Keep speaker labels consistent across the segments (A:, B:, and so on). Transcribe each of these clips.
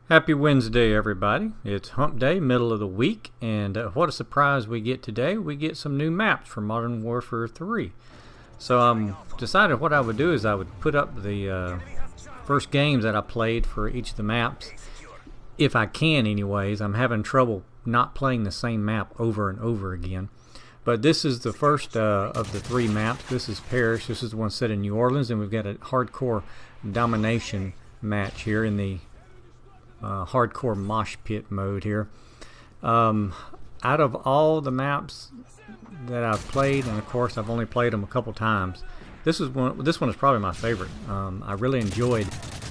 A: Happy Wednesday, everybody. It's hump day, middle of the week, and what a surprise we get today. We get some new maps for Modern Warfare 3. So decided what I would do is I would put up the first games that I played for each of the maps, if I can anyways. I'm having trouble not playing the same map over and over again. But this is the first of the three maps. This is Parish. This is the one set in New Orleans, and we've got a hardcore domination match here in the hardcore mosh pit mode here. Out of all the maps that I've played, and of course I've only played them a couple times, this one is probably my favorite. I really enjoyed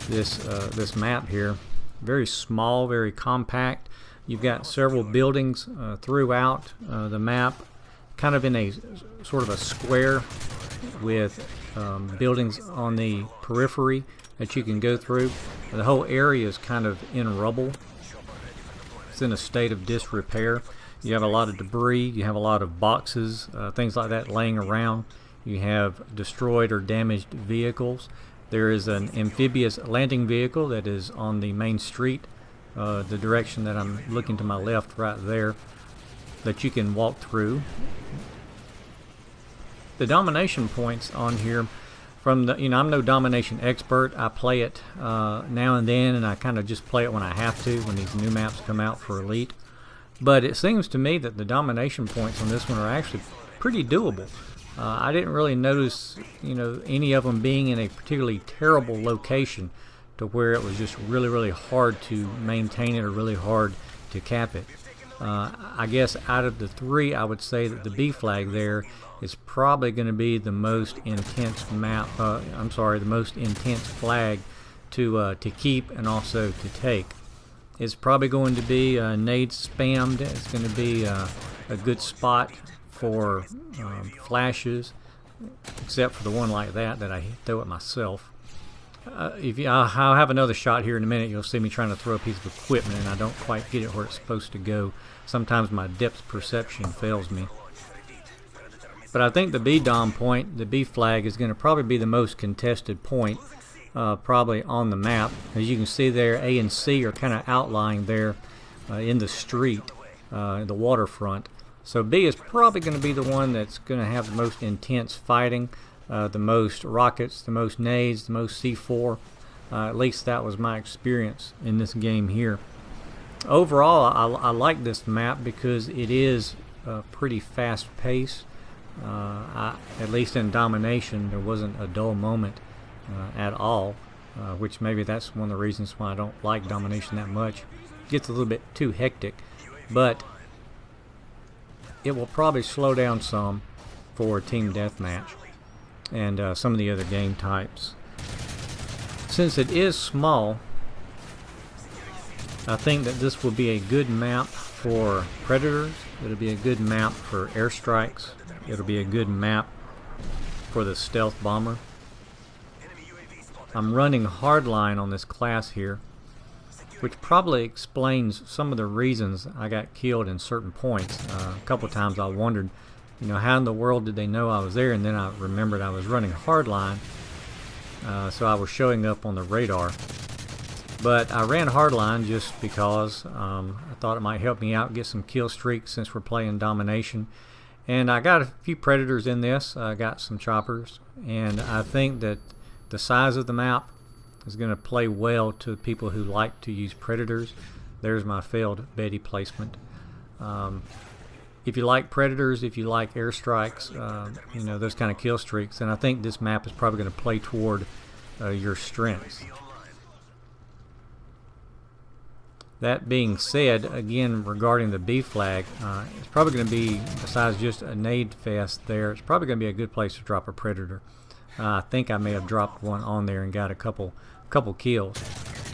A: this map here. Very small, very compact. You've got several buildings throughout the map, kind of in a sort of a square with buildings on the periphery that you can go through. The whole area is kind of in rubble. It's in a state of disrepair. You have a lot of debris, you have a lot of boxes, things like that laying around. You have destroyed or damaged vehicles. There is an amphibious landing vehicle that is on the main street, the direction that I'm looking to my left right there, that you can walk through. The domination points on here, from the, I'm no domination expert. I play it now and then, and I kind of just play it when I have to, when these new maps come out for Elite. But it seems to me that the domination points on this one are actually pretty doable. I didn't really notice, any of them being in a particularly terrible location to where it was just really, really hard to maintain it or really hard to cap it. I guess out of the three, I would say that the B flag there is probably going to be the most intense map. The most intense flag to keep and also to take. It's probably going to be nade spammed. It's going to be a good spot for flashes, except for the one like that I throw at myself. I'll have another shot here in a minute. You'll see me trying to throw a piece of equipment, and I don't quite get it where it's supposed to go. Sometimes my depth perception fails me. But I think the B dom point, the B flag, is going to probably be the most contested point, probably on the map. As you can see there, A and C are kind of outlying there in the street, the waterfront. So B is probably going to be the one that's going to have the most intense fighting, the most rockets, the most nades, the most C4. At least that was my experience in this game here. Overall, I like this map because it is pretty fast-paced. At least in domination, there wasn't a dull moment at all, which maybe that's one of the reasons why I don't like domination that much. It gets a little bit too hectic, but it will probably slow down some for team deathmatch and some of the other game types. Since it is small, I think that this will be a good map for predators. It'll be a good map for airstrikes. It'll be a good map for the stealth bomber. I'm running hardline on this class here, which probably explains some of the reasons I got killed in certain points. A couple times I wondered, how in the world did they know I was there? And then I remembered I was running hardline, so I was showing up on the radar. But I ran hardline just because I thought it might help me out, get some kill streaks since we're playing domination. And I got a few predators in this. I got some choppers, and I think that the size of the map is going to play well to people who like to use predators. There's my failed Betty placement. If you like predators, if you like airstrikes, those kind of kill streaks, then I think this map is probably going to play toward your strengths. That being said, again, regarding the B flag, it's probably going to be, besides just a nade fest there, it's probably going to be a good place to drop a predator. I think I may have dropped one on there and got a couple kills.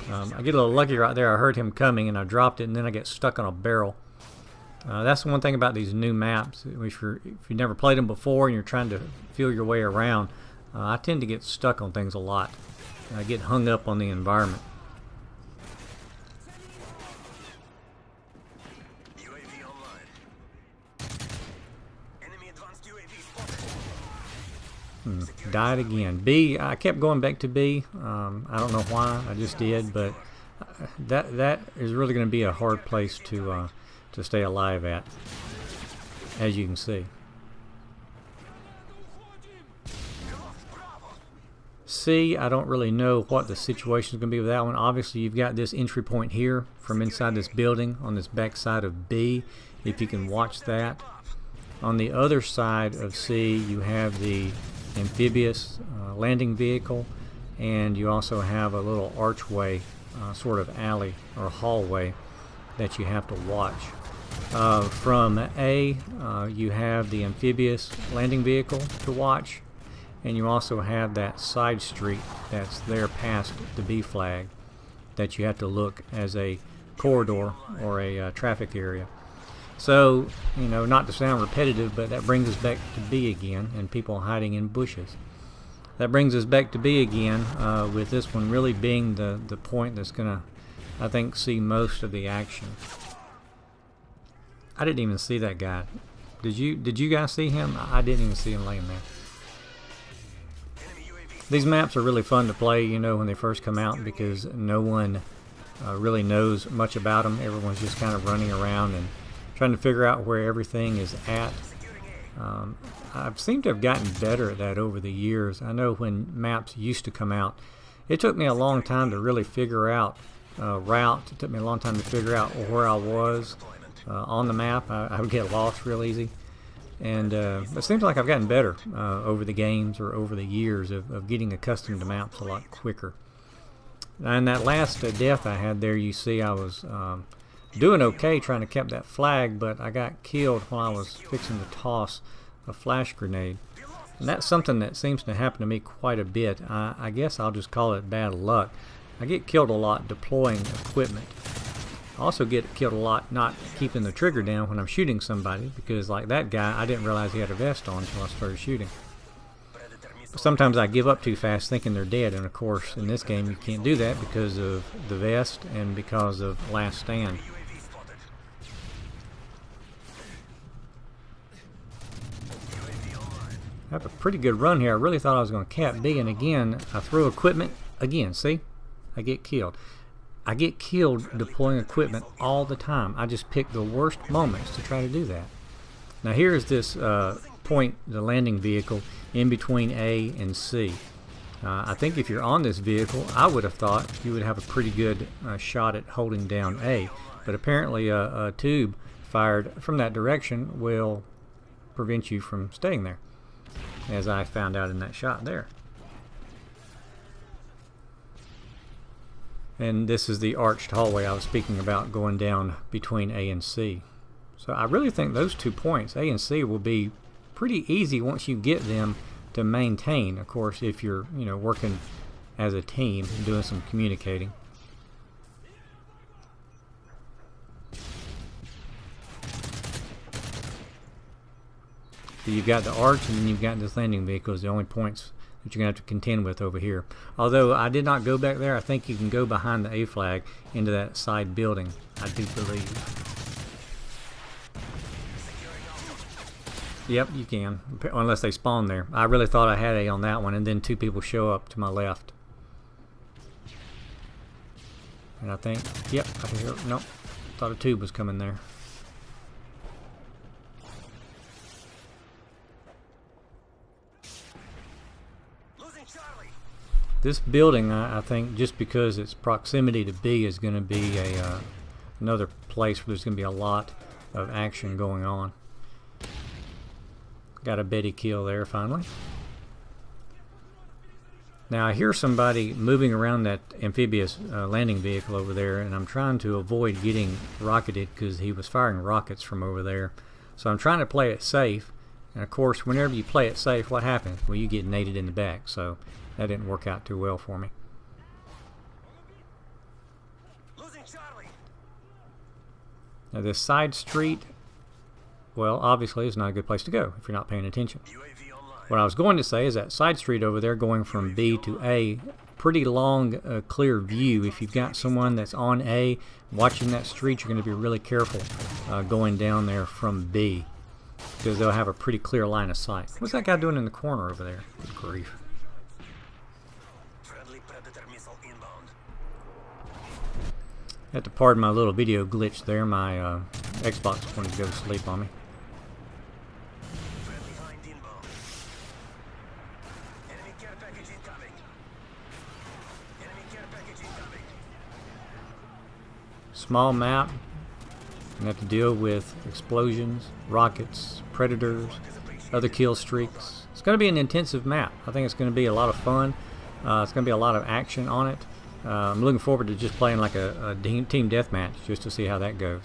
A: I get a little lucky right there. I heard him coming and I dropped it, and then I get stuck on a barrel. That's the one thing about these new maps. If you've never played them before and you're trying to feel your way around, I tend to get stuck on things a lot. I get hung up on the environment. Died again. B, I kept going back to B. I don't know why, I just did, but that is really going to be a hard place to stay alive at, as you can see. C, I don't really know what the situation is going to be with that one. Obviously, you've got this entry point here from inside this building on this back side of B, if you can watch that. On the other side of C, you have the amphibious landing vehicle, and you also have a little archway, sort of alley or hallway that you have to watch. From A, you have the amphibious landing vehicle to watch, and you also have that side street that's there past the B flag that you have to look as a corridor or a traffic area. So, you know, not to sound repetitive, but that brings us back to B again, and people hiding in bushes. That brings us back to B again, with this one really being the point that's going to, I think, see most of the action. I didn't even see that guy. Did you guys see him? I didn't even see him laying there. These maps are really fun to play, you know, when they first come out, because no one really knows much about them. Everyone's just kind of running around and trying to figure out where everything is at. I've seemed to have gotten better at that over the years. I know when maps used to come out, it took me a long time to really figure out route. It took me a long time to figure out where I was on the map. I would get lost real easy. And it seems like I've gotten better over the games or over the years of getting accustomed to maps a lot quicker. And that last death I had there, you see I was doing okay trying to keep that flag, but I got killed when I was fixing to toss a flash grenade. And that's something that seems to happen to me quite a bit. I guess I'll just call it bad luck. I get killed a lot deploying equipment. I also get killed a lot not keeping the trigger down when I'm shooting somebody, because like that guy, I didn't realize he had a vest on until I started shooting. Sometimes I give up too fast thinking they're dead, and of course in this game you can't do that because of the vest and because of last stand. I have a pretty good run here. I really thought I was going to cap B, and again I throw equipment again. See, I get killed. I get killed deploying equipment all the time. I just pick the worst moments to try to do that. Now here's this point, the landing vehicle, in between A and C. I think if you're on this vehicle, I would have thought you would have a pretty good shot at holding down A. But apparently a tube fired from that direction will prevent you from staying there, as I found out in that shot there. And this is the arched hallway I was speaking about going down between A and C. So I really think those 2 points, A and C, will be pretty easy once you get them to maintain. Of course, if you're, you know, working as a team and doing some communicating. So you've got the arch, and then you've got this landing vehicle as the only points that you're going to have to contend with over here. Although I did not go back there, I think you can go behind the A flag into that side building, I do believe. Yep, you can, unless they spawn there. I really thought I had A on that one, and then 2 people show up to my left. And I think, yep, I can hear, nope, thought a tube was coming there. This building, I think, just because its proximity to B, is going to be another place where there's going to be a lot of action going on. Got a Betty kill there finally. Now I hear somebody moving around that amphibious landing vehicle over there, and I'm trying to avoid getting rocketed because he was firing rockets from over there. So I'm trying to play it safe, and of course whenever you play it safe, what happens? Well, you get naded in the back, so that didn't work out too well for me. Now this side street, well, obviously it's not a good place to go if you're not paying attention. What I was going to say is that side street over there going from B to A, pretty long clear view. If you've got someone that's on A watching that street, you're going to be really careful going down there from B, because they'll have a pretty clear line of sight. What's that guy doing in the corner over there? Good grief. Have to pardon my little video glitch there. My Xbox wanted to go to sleep on me. Small map. You have to deal with explosions, rockets, predators, other kill streaks. It's going to be an intensive map. I think it's going to be a lot of fun. It's going to be a lot of action on it. I'm looking forward to just playing like a team deathmatch just to see how that goes.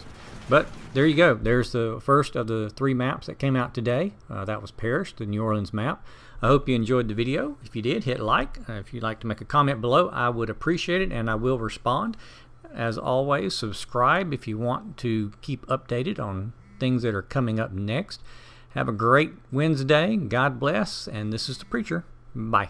A: But there you go. There's the first of the 3 maps that came out today. That was Parish, the New Orleans map. I hope you enjoyed the video. If you did, hit like. If you'd like to make a comment below, I would appreciate it, and I will respond. As always, subscribe if you want to keep updated on things that are coming up next. Have a great Wednesday. God bless. And this is the Preacher. Bye.